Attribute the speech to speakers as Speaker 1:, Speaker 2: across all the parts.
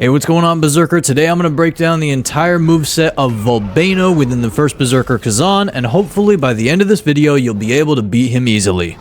Speaker 1: Hey, what's going on, Berserker? Today I'm going to break down the entire moveset of Volbaino within the First Berserker Khazan, and hopefully by the end of this video you'll be able to beat him easily.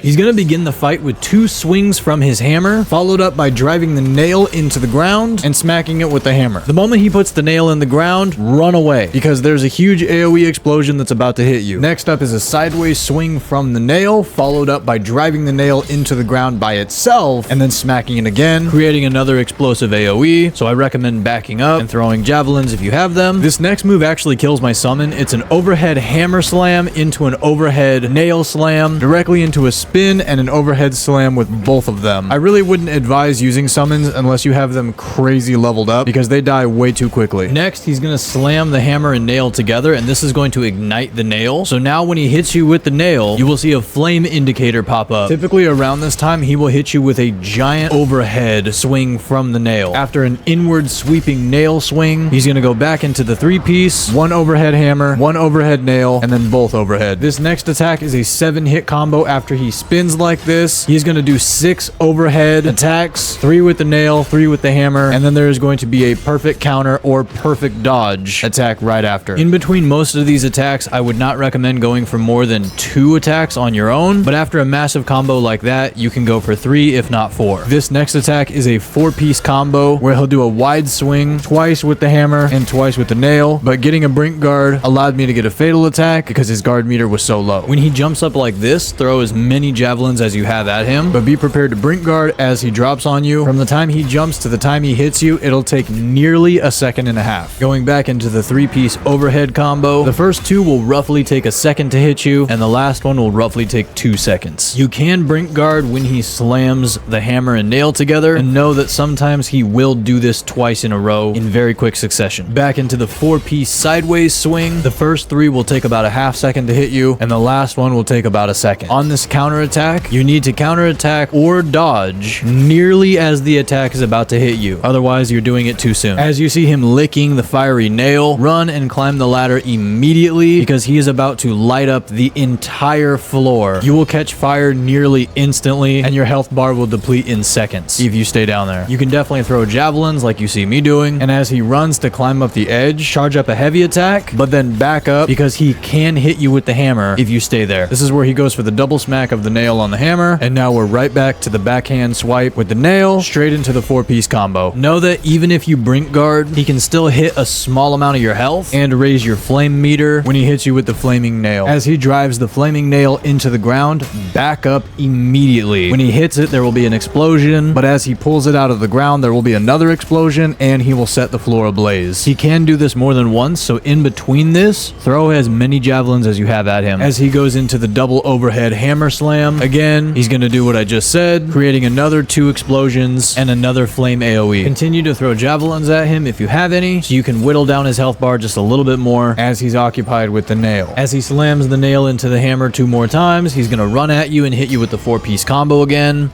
Speaker 1: He's going to begin the fight with 2 swings from his hammer, followed up by driving the nail into the ground and smacking it with the hammer. The moment he puts the nail in the ground, run away, because there's a huge AoE explosion that's about to hit you. Next up is a sideways swing from the nail, followed up by driving the nail into the ground by itself, and then smacking it again, creating another explosive AoE, so I recommend backing up and throwing javelins if you have them. This next move actually kills my summon. It's an overhead hammer slam into an overhead nail slam, directly into a spin and an overhead slam with both of them. I really wouldn't advise using summons unless you have them crazy leveled up, because they die way too quickly. Next, he's going to slam the hammer and nail together, and this is going to ignite the nail. So now when he hits you with the nail, you will see a flame indicator pop up. Typically around this time, he will hit you with a giant overhead swing from the nail. After an inward sweeping nail swing, he's going to go back into the 3-piece, 1 overhead hammer, 1 overhead nail, and then both overhead. This next attack is a 7-hit combo. After he spins like this, he's going to do 6 overhead attacks, 3 with the nail, 3 with the hammer, and then there is going to be a perfect counter or perfect dodge attack right after. In between most of these attacks, I would not recommend going for more than 2 attacks on your own, but after a massive combo like that, you can go for 3 if not 4. This next attack is a 4-piece combo where he'll do a wide swing, twice with the hammer and twice with the nail, but getting a brink guard allowed me to get a fatal attack because his guard meter was so low. When he jumps up like this, throw as many javelins as you have at him, but be prepared to brink guard as he drops on you. From the time he jumps to the time he hits you, it'll take nearly a second and a half. Going back into the 3-piece overhead combo, the first 2 will roughly take a second to hit you, and the last one will roughly take 2 seconds. You can brink guard when he slams the hammer and nail together, and know that sometimes he will do this twice in a row in very quick succession. Back into the 4-piece sideways swing, the first 3 will take about a half second to hit you, and the last one will take about a second. On this counter attack, you need to counter attack or dodge nearly as the attack is about to hit you. Otherwise, you're doing it too soon. As you see him licking the fiery nail, run and climb the ladder immediately, because he is about to light up the entire floor. You will catch fire nearly instantly, and your health bar will deplete in seconds if you stay down there. You can definitely throw javelins like you see me doing, and as he runs to climb up the edge, charge up a heavy attack, but then back up, because he can hit you with the hammer if you stay there. This is where he goes for the double smack of the nail on the hammer, and now we're right back to the backhand swipe with the nail straight into the 4-piece combo. Know that even if you brink guard, he can still hit a small amount of your health and raise your flame meter when he hits you with the flaming nail. As he drives the flaming nail into the ground, back up immediately. When he hits it, there will be an explosion, but as he pulls it out of the ground, there will be another explosion, and he will set the floor ablaze. He can do this more than once, so in between this, throw as many javelins as you have at him. As he goes into the double overhead hammer slam, again, he's going to do what I just said, creating another 2 explosions and another flame AoE. Continue to throw javelins at him if you have any, so you can whittle down his health bar just a little bit more as he's occupied with the nail. As he slams the nail into the hammer 2 more times, he's going to run at you and hit you with the 4-piece combo again.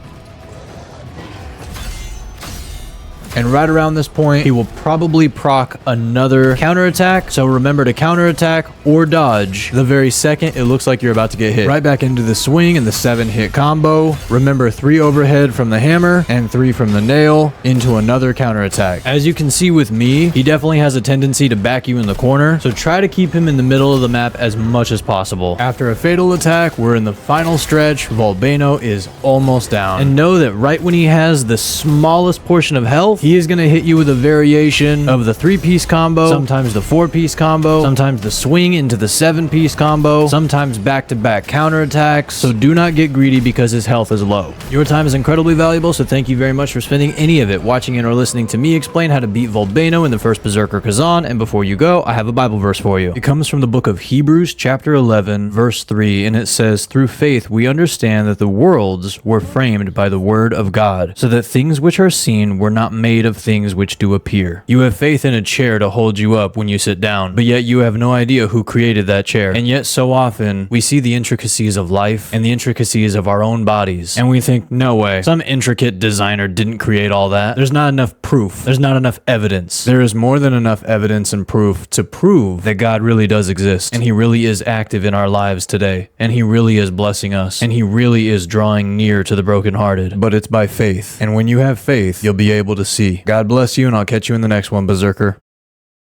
Speaker 1: And right around this point, he will probably proc another counterattack. So remember to counterattack or dodge the very second it looks like you're about to get hit. Right back into the swing and the 7-hit combo. Remember 3 overhead from the hammer and 3 from the nail into another counterattack. As you can see with me, he definitely has a tendency to back you in the corner. So try to keep him in the middle of the map as much as possible. After a fatal attack, we're in the final stretch. Volbaino is almost down. And know that right when he has the smallest portion of health, he is going to hit you with a variation of the 3-piece combo, sometimes the 4-piece combo, sometimes the swing into the 7-piece combo, sometimes back-to-back counterattacks. So do not get greedy because his health is low. Your time is incredibly valuable, so thank you very much for spending any of it watching and or listening to me explain how to beat Volbaino in the First Berserker Khazan. And before you go, I have a Bible verse for you. It comes from the book of Hebrews chapter 11 verse 3, and it says, "Through faith we understand that the worlds were framed by the word of God, so that things which are seen were not made made of things which do appear. You have faith in a chair to hold you up when you sit down, but yet you have no idea who created that chair. And yet so often we see the intricacies of life and the intricacies of our own bodies, and we think, no way, some intricate designer didn't create all that. There's not enough proof. There's not enough evidence. There is more than enough evidence and proof to prove that God really does exist, and he really is active in our lives today, and he really is blessing us, and he really is drawing near to the brokenhearted. But it's by faith, and when you have faith, you'll be able to see. God bless you, and I'll catch you in the next one, Berserker.